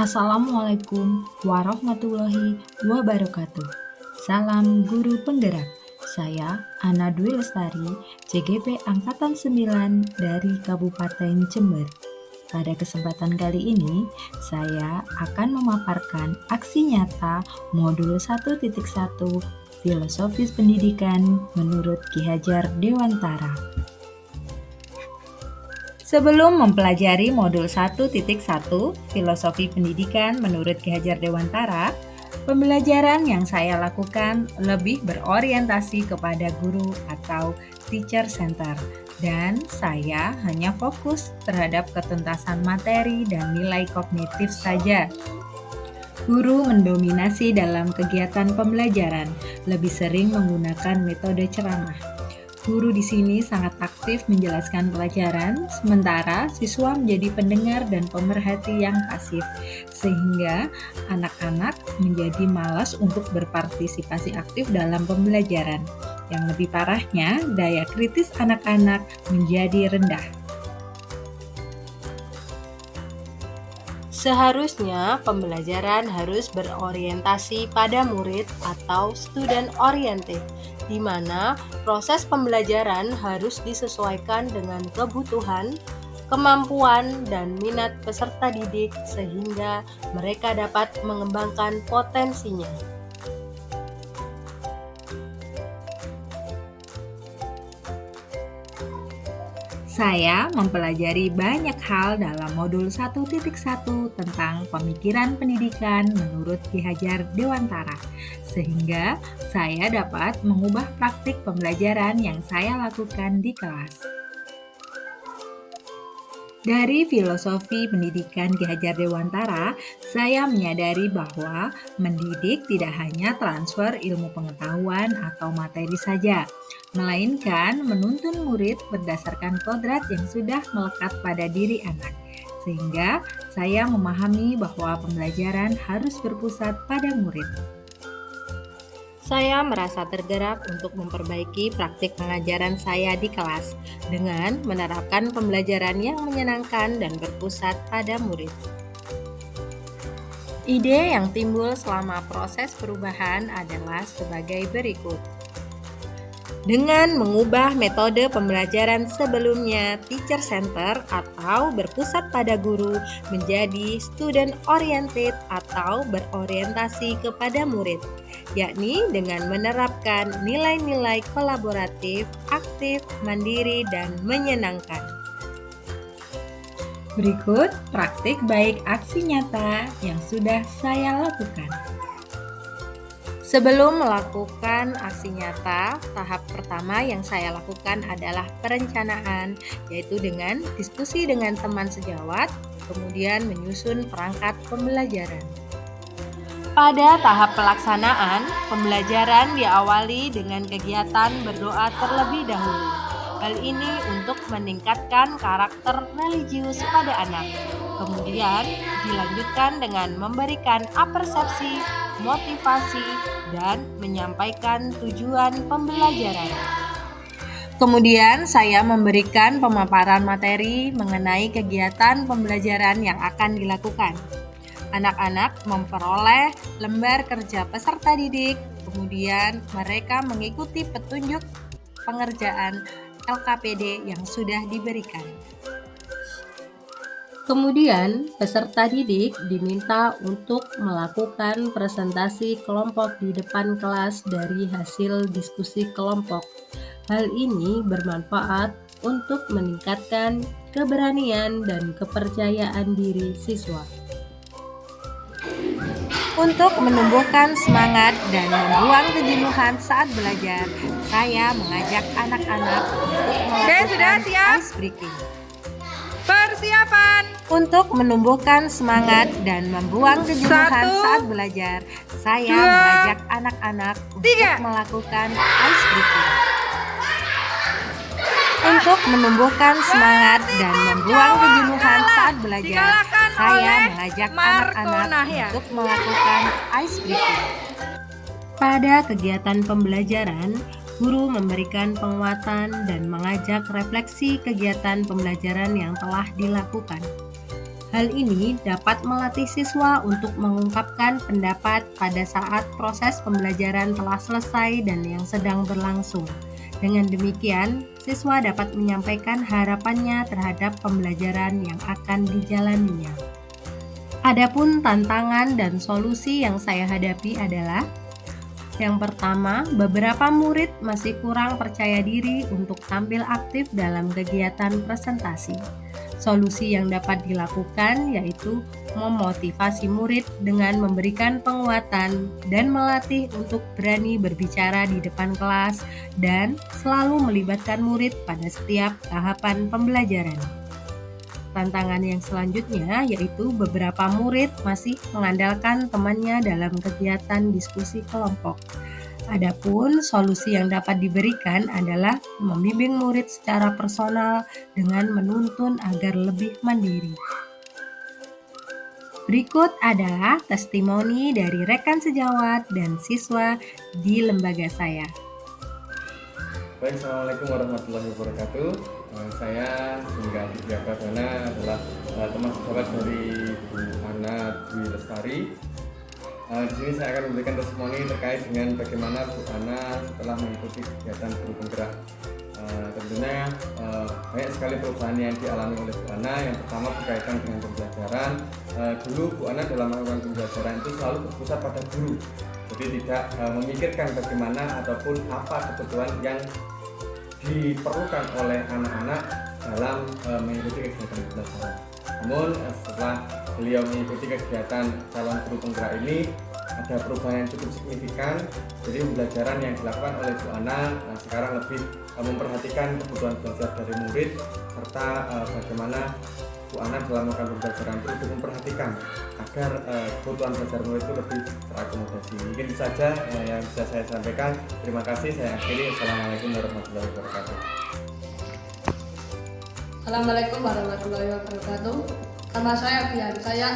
Assalamualaikum warahmatullahi wabarakatuh. Salam guru penggerak. Saya Ana Dwi Lestari, CGP Angkatan 9 dari Kabupaten Jember. Pada kesempatan kali ini, saya akan memaparkan aksi nyata modul 1.1 Filosofis Pendidikan menurut Ki Hajar Dewantara. Sebelum mempelajari modul 1.1 Filosofi Pendidikan menurut Ki Hajar Dewantara, pembelajaran yang saya lakukan lebih berorientasi kepada guru atau teacher center, dan saya hanya fokus terhadap ketuntasan materi dan nilai kognitif saja. Guru mendominasi dalam kegiatan pembelajaran, lebih sering menggunakan metode ceramah. Guru di sini sangat aktif menjelaskan pelajaran, sementara siswa menjadi pendengar dan pemerhati yang pasif, sehingga anak-anak menjadi malas untuk berpartisipasi aktif dalam pembelajaran. Yang lebih parahnya, daya kritis anak-anak menjadi rendah. Seharusnya pembelajaran harus berorientasi pada murid atau student oriented, di mana proses pembelajaran harus disesuaikan dengan kebutuhan, kemampuan, dan minat peserta didik sehingga mereka dapat mengembangkan potensinya. Saya mempelajari banyak hal dalam modul 1.1 tentang pemikiran pendidikan menurut Ki Hajar Dewantara, sehingga saya dapat mengubah praktik pembelajaran yang saya lakukan di kelas. Dari filosofi pendidikan Ki Hajar Dewantara, saya menyadari bahwa mendidik tidak hanya transfer ilmu pengetahuan atau materi saja, melainkan menuntun murid berdasarkan kodrat yang sudah melekat pada diri anak. Sehingga saya memahami bahwa pembelajaran harus berpusat pada murid. Saya merasa tergerak untuk memperbaiki praktik pengajaran saya di kelas dengan menerapkan pembelajaran yang menyenangkan dan berpusat pada murid. Ide yang timbul selama proses perubahan adalah sebagai berikut. Dengan mengubah metode pembelajaran sebelumnya teacher center atau berpusat pada guru menjadi student oriented atau berorientasi kepada murid, yakni dengan menerapkan nilai-nilai kolaboratif, aktif, mandiri, dan menyenangkan. Berikut praktik baik aksi nyata yang sudah saya lakukan. Sebelum melakukan aksi nyata, tahap pertama yang saya lakukan adalah perencanaan, yaitu dengan diskusi dengan teman sejawat, kemudian menyusun perangkat pembelajaran. Pada tahap pelaksanaan, pembelajaran diawali dengan kegiatan berdoa terlebih dahulu. Hal ini untuk meningkatkan karakter religius pada anak. Kemudian dilanjutkan dengan memberikan apersepsi, motivasi, dan menyampaikan tujuan pembelajaran. Kemudian saya memberikan pemaparan materi mengenai kegiatan pembelajaran yang akan dilakukan. Anak-anak memperoleh lembar kerja peserta didik, kemudian mereka mengikuti petunjuk pengerjaan LKPD yang sudah diberikan. Kemudian, peserta didik diminta untuk melakukan presentasi kelompok di depan kelas dari hasil diskusi kelompok. Hal ini bermanfaat untuk meningkatkan keberanian dan kepercayaan diri siswa. Untuk menumbuhkan semangat dan membuang kejenuhan saat belajar, saya mengajak anak-anak untuk melakukan ice breaking. Persiapan. Untuk menumbuhkan semangat dan membuang kejenuhan saat belajar, saya mengajak anak-anak untuk melakukan ice breaking. Untuk menumbuhkan semangat dan membuang kejenuhan saat belajar, saya mengajak anak-anak untuk melakukan ice breaking. Pada kegiatan pembelajaran, guru memberikan penguatan dan mengajak refleksi kegiatan pembelajaran yang telah dilakukan. Hal ini dapat melatih siswa untuk mengungkapkan pendapat pada saat proses pembelajaran telah selesai dan yang sedang berlangsung. Dengan demikian, siswa dapat menyampaikan harapannya terhadap pembelajaran yang akan dijalaninya. Adapun tantangan dan solusi yang saya hadapi adalah: yang pertama, beberapa murid masih kurang percaya diri untuk tampil aktif dalam kegiatan presentasi. Solusi yang dapat dilakukan yaitu memotivasi murid dengan memberikan penguatan dan melatih untuk berani berbicara di depan kelas dan selalu melibatkan murid pada setiap tahapan pembelajaran. Tantangan yang selanjutnya yaitu beberapa murid masih mengandalkan temannya dalam kegiatan diskusi kelompok. Adapun solusi yang dapat diberikan adalah membimbing murid secara personal dengan menuntun agar lebih mandiri. Berikut adalah testimoni dari rekan sejawat dan siswa di lembaga saya. Baik, Assalamualaikum warahmatullahi wabarakatuh. Saya Hingga Aditya Pradana adalah teman sejawat dari Bu Ana Dwi Lestari. Di sini saya akan memberikan testimoni terkait dengan bagaimana Bu Ana setelah mengikuti kegiatan guru penggerak. Tentunya banyak sekali perubahan yang dialami oleh Bu Ana. Yang pertama berkaitan dengan pembelajaran. Dulu Bu Ana dalam melakukan pembelajaran itu selalu berpusat pada guru, jadi tidak memikirkan bagaimana ataupun apa kebutuhan yang diperlukan oleh anak-anak dalam mengikuti kegiatan pembelajaran. Namun setelah beliau mengikuti kegiatan calon guru penggerak ini, ada perubahan yang cukup signifikan. Jadi pembelajaran yang dilakukan oleh Bu Ana sekarang lebih memperhatikan kebutuhan belajar dari murid, serta bagaimana Bu Ana dalam melakukan pembelajaran itu lebih memperhatikan agar kebutuhan belajar murid itu lebih terakomodasi. Mungkin itu saja yang bisa saya sampaikan. Terima kasih, saya akhiri. Assalamualaikum warahmatullahi wabarakatuh. Assalamualaikum warahmatullahi wabarakatuh. Nama saya Bian, saya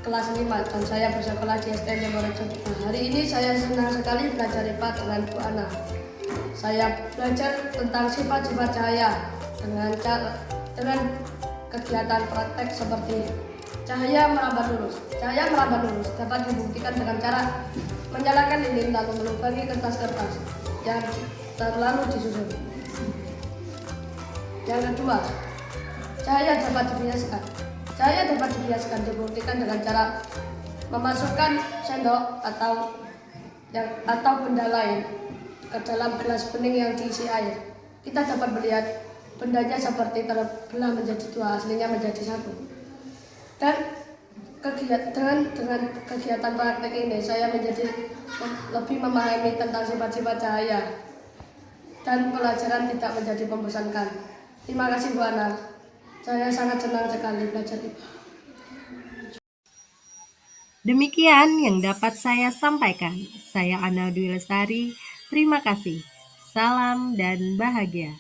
kelas 5 dan saya bersekolah di STM Wonorejo. Hari ini saya senang sekali belajar IPA dengan Bu Ana. Saya belajar tentang sifat-sifat cahaya dengan kegiatan praktek seperti cahaya merambat lurus. Cahaya merambat lurus dapat dibuktikan dengan cara menyalakan lilin lalu melubangi kertas-kertas yang terlalu disusun. Yang kedua, cahaya dapat dibiaskan. Cahaya dapat dibiaskan dibuktikan dengan cara memasukkan sendok atau benda lain ke dalam gelas bening yang diisi air. Kita dapat melihat bendanya seperti terbelah menjadi dua, aslinya menjadi satu. Dan dengan kegiatan praktek ini, saya menjadi lebih memahami tentang sifat-sifat cahaya dan pelajaran tidak menjadi membosankan. Terima kasih Bu Ana. Saya sangat senang sekali belajar IPA. Demikian yang dapat saya sampaikan. Saya Ana Dwi Lestari. Terima kasih. Salam dan bahagia.